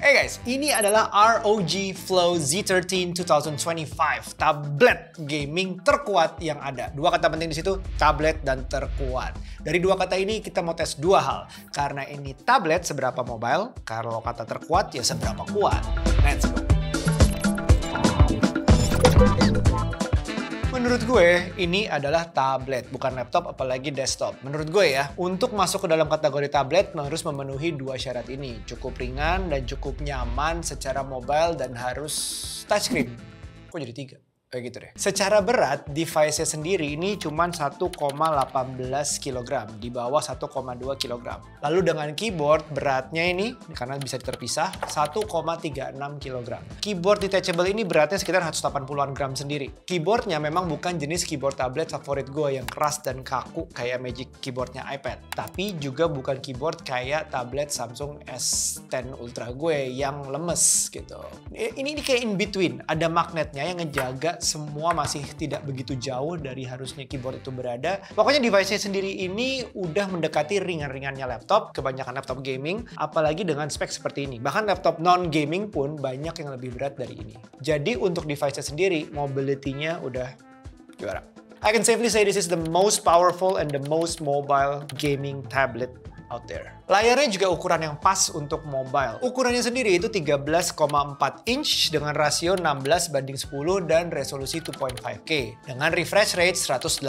Hey guys, ini adalah ROG Flow Z13 2025, tablet gaming terkuat yang ada. Dua kata penting di situ, tablet dan terkuat. Dari dua kata ini kita mau tes dua hal. Karena ini tablet seberapa mobile, kalau kata terkuat ya seberapa kuat. Let's go. Menurut gue, ini adalah tablet, bukan laptop apalagi desktop. Menurut gue ya, untuk masuk ke dalam kategori tablet harus memenuhi dua syarat ini. Cukup ringan dan cukup nyaman secara mobile dan harus touchscreen. Kok jadi tiga? Kayak gitu deh. Secara berat, device-nya sendiri ini cuma 1,18 kg, di bawah 1,2 kg. Lalu dengan keyboard, beratnya ini, karena bisa terpisah, 1,36 kg. Keyboard detachable ini beratnya sekitar 180-an gram sendiri. Keyboardnya memang bukan jenis keyboard tablet favorit gue yang keras dan kaku kayak Magic Keyboardnya iPad. Tapi juga bukan keyboard kayak tablet Samsung S10 Ultra gue yang lemes gitu. Ini kayak in between, ada magnetnya yang ngejaga semua masih tidak begitu jauh dari harusnya keyboard itu berada. Pokoknya device-nya sendiri ini udah mendekati ringan-ringannya laptop, kebanyakan laptop gaming, apalagi dengan spek seperti ini. Bahkan laptop non-gaming pun banyak yang lebih berat dari ini. Jadi untuk device-nya sendiri, mobility-nya udah juara. I can safely say this is the most powerful and the most mobile gaming tablet out there. Layarnya juga ukuran yang pas untuk mobile. Ukurannya sendiri itu 13,4 inch dengan rasio 16:10 dan resolusi 2.5K. Dengan refresh rate 180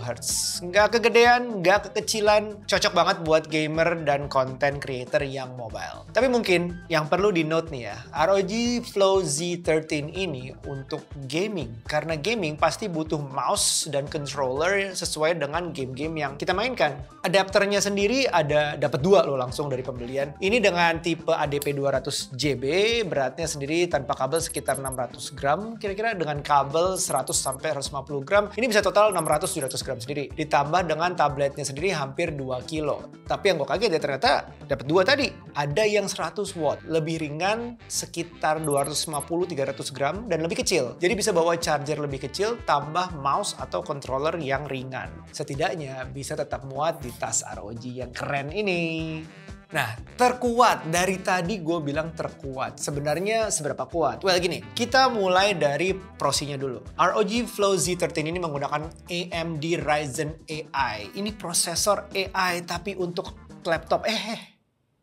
Hz. Nggak kegedean, nggak kekecilan, cocok banget buat gamer dan content creator yang mobile. Tapi mungkin yang perlu di note nih ya, ROG Flow Z13 ini untuk gaming. Karena gaming pasti butuh mouse dan controller sesuai dengan game-game yang kita mainkan. Adapternya sendiri dapat dua lo langsung dari pembelian. Ini dengan tipe ADP 200 GB, beratnya sendiri tanpa kabel sekitar 600 gram. Kira-kira dengan kabel 100 sampai 150 gram, ini bisa total 600-700 gram sendiri. Ditambah dengan tabletnya sendiri hampir 2 kilo. Tapi yang gue kaget ya ternyata dapat dua tadi. Ada yang 100 watt, lebih ringan sekitar 250-300 gram dan lebih kecil. Jadi bisa bawa charger lebih kecil tambah mouse atau controller yang ringan. Setidaknya bisa tetap muat di tas ROG yang keren ini. Nah, terkuat. Dari tadi gue bilang terkuat. Sebenarnya seberapa kuat? Well, gini. Kita mulai dari prosinya dulu. ROG Flow Z13 ini menggunakan AMD Ryzen AI. Ini prosesor AI tapi untuk laptop.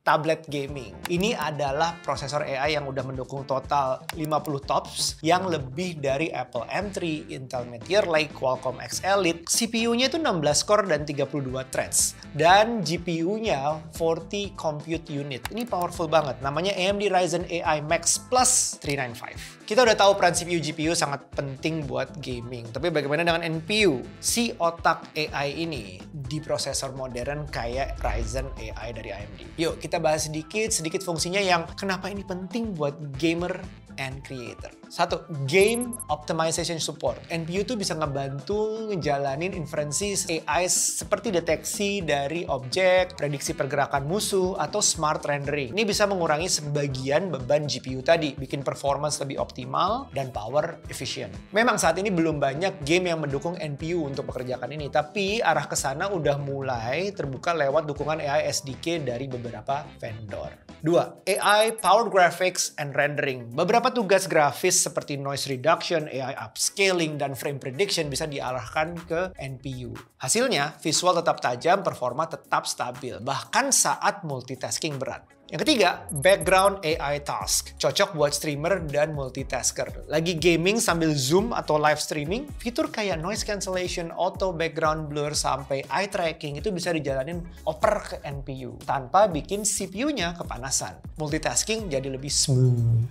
Tablet gaming. Ini adalah prosesor AI yang udah mendukung total 50 TOPS yang lebih dari Apple M3, Intel Meteor Lake, Qualcomm X Elite. CPU-nya itu 16 core dan 32 threads. Dan GPU-nya 40 compute unit. Ini powerful banget. Namanya AMD Ryzen AI Max Plus 395. Kita udah tahu peran CPU GPU sangat penting buat gaming. Tapi bagaimana dengan NPU? Si otak AI ini di prosesor modern kayak Ryzen AI dari AMD. Yuk kita bahas sedikit fungsinya yang kenapa ini penting buat gamer and creator. Satu, game optimization support. NPU tuh bisa ngebantu ngejalanin inferensi AI seperti deteksi dari objek, prediksi pergerakan musuh, atau smart rendering. Ini bisa mengurangi sebagian beban GPU tadi, bikin performance lebih optimal dan power efficient. Memang saat ini belum banyak game yang mendukung NPU untuk mengerjakan ini, tapi arah ke sana udah mulai terbuka lewat dukungan AI SDK dari beberapa vendor. 2. AI Powered Graphics and Rendering. Beberapa tugas grafis seperti noise reduction, AI upscaling, dan frame prediction bisa diarahkan ke NPU. Hasilnya, visual tetap tajam, performa tetap stabil, bahkan saat multitasking berat. Yang ketiga, background AI task. Cocok buat streamer dan multitasker. Lagi gaming sambil zoom atau live streaming, fitur kayak noise cancellation, auto background blur, sampai eye tracking itu bisa dijalanin oper ke NPU tanpa bikin CPU-nya kepanasan. Multitasking jadi lebih smooth.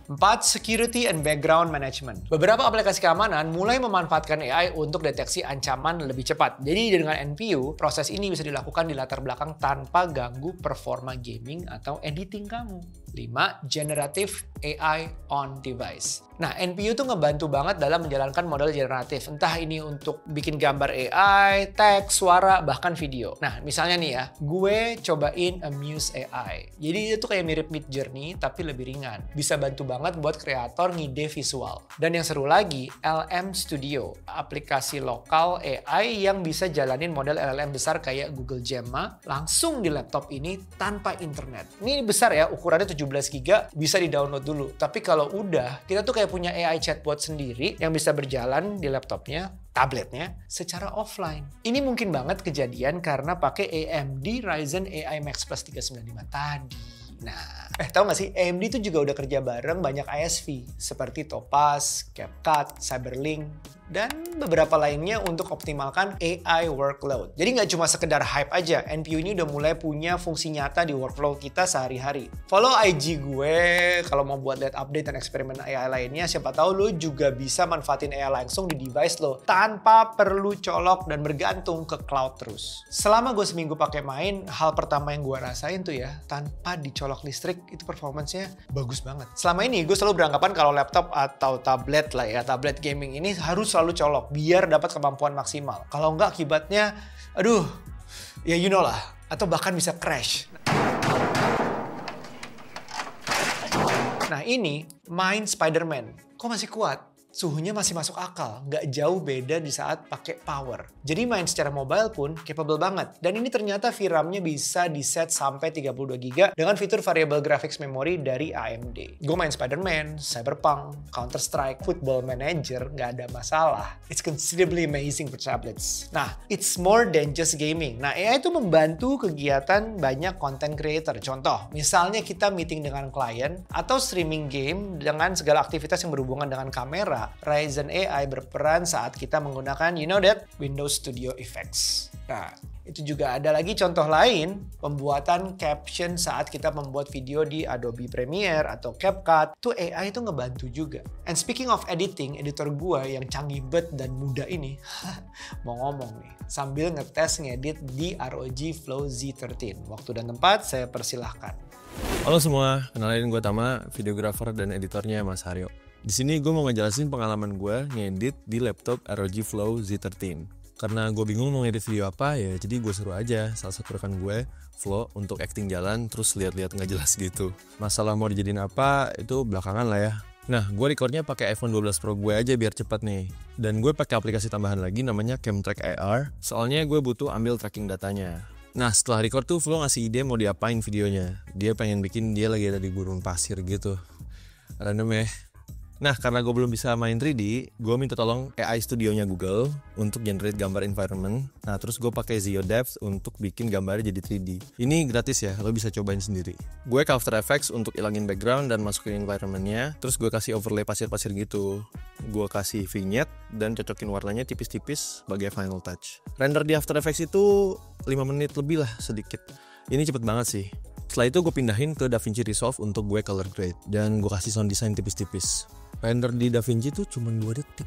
4. Security and Background Management. Beberapa aplikasi keamanan mulai memanfaatkan AI untuk deteksi ancaman lebih cepat. Jadi dengan NPU, proses ini bisa dilakukan di latar belakang tanpa ganggu performa gaming atau editing kamu. 5. Generative AI on device. Nah, NPU tuh ngebantu banget dalam menjalankan model generatif. Entah ini untuk bikin gambar AI, teks, suara, bahkan video. Nah, misalnya nih ya, gue cobain Amuse AI. Jadi itu kayak mirip Midjourney, tapi lebih ringan. Bisa bantu banget buat kreator ngide visual. Dan yang seru lagi, LM Studio. Aplikasi lokal AI yang bisa jalanin model LLM besar kayak Google Gemma langsung di laptop ini tanpa internet. Ini besar ya, ukurannya 17 GB bisa di-download dulu. Tapi kalau udah, kita tuh kayak punya AI chatbot sendiri yang bisa berjalan di laptopnya, tabletnya, secara offline. Ini mungkin banget kejadian karena pakai AMD Ryzen AI Max Plus 395 tadi. Nah, tahu nggak sih, AMD itu juga udah kerja bareng banyak ISV seperti Topaz, CapCut, Cyberlink, dan beberapa lainnya untuk optimalkan AI workload. Jadi nggak cuma sekedar hype aja, NPU ini udah mulai punya fungsi nyata di workflow kita sehari-hari. Follow IG gue kalau mau buat lihat update dan eksperimen AI lainnya, siapa tahu lo juga bisa manfaatin AI langsung di device lo tanpa perlu colok dan bergantung ke cloud terus. Selama gue seminggu pakai main, hal pertama yang gue rasain tuh ya, tanpa dicolok listrik itu performance-nya bagus banget. Selama ini gue selalu beranggapan kalau laptop atau tablet lah ya, tablet gaming ini harus selalu colok biar dapat kemampuan maksimal. Kalau enggak akibatnya, aduh, ya you know lah, atau bahkan bisa crash. Nah ini main Spider-Man, kok masih kuat? Suhunya masih masuk akal, nggak jauh beda di saat pakai power. Jadi main secara mobile pun capable banget. Dan ini ternyata VRAM-nya bisa di-set sampai 32 GB dengan fitur variable graphics memory dari AMD. Gue main Spider-Man, Cyberpunk, Counter-Strike, Football Manager, nggak ada masalah. It's considerably amazing for tablets. Nah, it's more than just gaming. Nah, AI itu membantu kegiatan banyak content creator. Contoh, misalnya kita meeting dengan klien atau streaming game dengan segala aktivitas yang berhubungan dengan kamera. Ryzen AI berperan saat kita menggunakan, you know that, Windows Studio Effects. Nah, itu juga ada lagi contoh lain, pembuatan caption saat kita membuat video di Adobe Premiere atau CapCut. Tuh AI itu ngebantu juga. And speaking of editing, editor gua yang canggih bet dan muda ini, mau ngomong nih, sambil ngetes ngedit di ROG Flow Z13. Waktu dan tempat saya persilahkan. Halo semua, kenalin gue Tama, videographer dan editornya Mas Haryo. Di sini gue mau ngejelasin pengalaman gue ngedit di laptop ROG Flow Z13. Karena gue bingung mau ngedit video apa ya, jadi gue suruh aja salah satu rekan gue, Flo, untuk acting jalan terus lihat-lihat nggak jelas gitu. Masalah mau dijadiin apa itu belakangan lah ya. Nah, gue recordnya pakai iPhone 12 Pro gue aja biar cepet nih. Dan gue pakai aplikasi tambahan lagi namanya CamTrack AR. Soalnya gue butuh ambil tracking datanya. Nah, setelah record tuh Flo ngasih ide mau diapain videonya. Dia pengen bikin dia lagi ada di gurun pasir gitu. Random ya. Nah, karena gue belum bisa main 3D, gue minta tolong AI studionya Google untuk generate gambar environment. Nah, terus gue pakai Zio Depth untuk bikin gambarnya jadi 3D. Ini gratis ya, lo bisa cobain sendiri. Gue ke After Effects untuk ilangin background dan masukin environmentnya. Terus gue kasih overlay pasir-pasir gitu. Gue kasih vignette dan cocokin warnanya tipis-tipis sebagai final touch. Render di After Effects itu 5 menit lebih lah sedikit. Ini cepet banget sih. Setelah itu gue pindahin ke DaVinci Resolve untuk gue color grade. Dan gue kasih sound design tipis-tipis. Render di DaVinci tuh cuma 2 detik.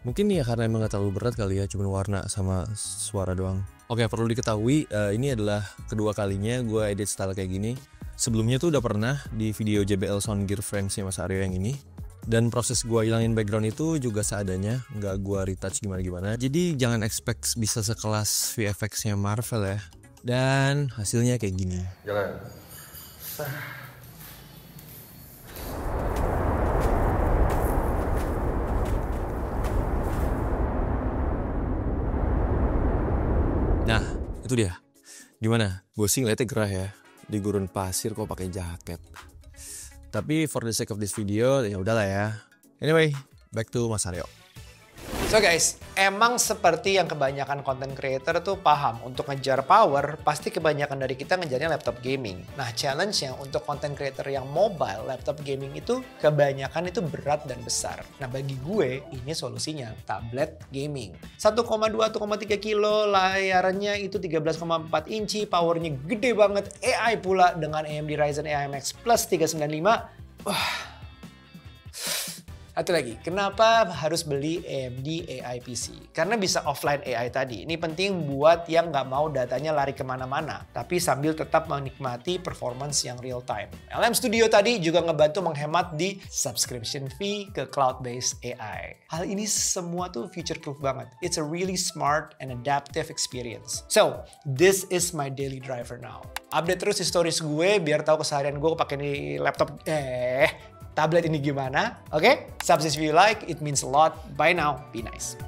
Mungkin ya karena emang gak terlalu berat kali ya, cuma warna sama suara doang. Oke, perlu diketahui ini adalah kedua kalinya gue edit style kayak gini. Sebelumnya tuh udah pernah di video JBL Sound Gear Framesnya Mas Aryo yang ini. Dan proses gue hilangin background itu juga seadanya, nggak gue retouch gimana-gimana. Jadi jangan expect bisa sekelas VFX-nya Marvel ya. Dan hasilnya kayak gini. Jalan. Nah, itu dia. Gimana? Gue sih ngeliatnya gerah ya. Di gurun pasir kok pakai jaket. Tapi for the sake of this video, ya udahlah ya. Anyway, back to Mas Haryo. So guys, emang seperti yang kebanyakan content creator tuh paham, untuk ngejar power, pasti kebanyakan dari kita ngejarnya laptop gaming. Nah, challenge-nya untuk content creator yang mobile, laptop gaming itu kebanyakan itu berat dan besar. Nah, bagi gue, ini solusinya, tablet gaming. 1,2-1,3 kilo, layarnya itu 13,4 inci, powernya gede banget, AI pula dengan AMD Ryzen AI Max Plus 395. Wah. Satu lagi, kenapa harus beli AMD AI PC? Karena bisa offline AI tadi. Ini penting buat yang nggak mau datanya lari kemana-mana, tapi sambil tetap menikmati performance yang real time. LM Studio tadi juga ngebantu menghemat di subscription fee ke cloud-based AI. Hal ini semua tuh future-proof banget. It's a really smart and adaptive experience. So, this is my daily driver now. Update terus stories gue biar tahu keseharian gue pakai di laptop tablet ini gimana, oke? Subscribe if you like, it means a lot. Bye now, be nice.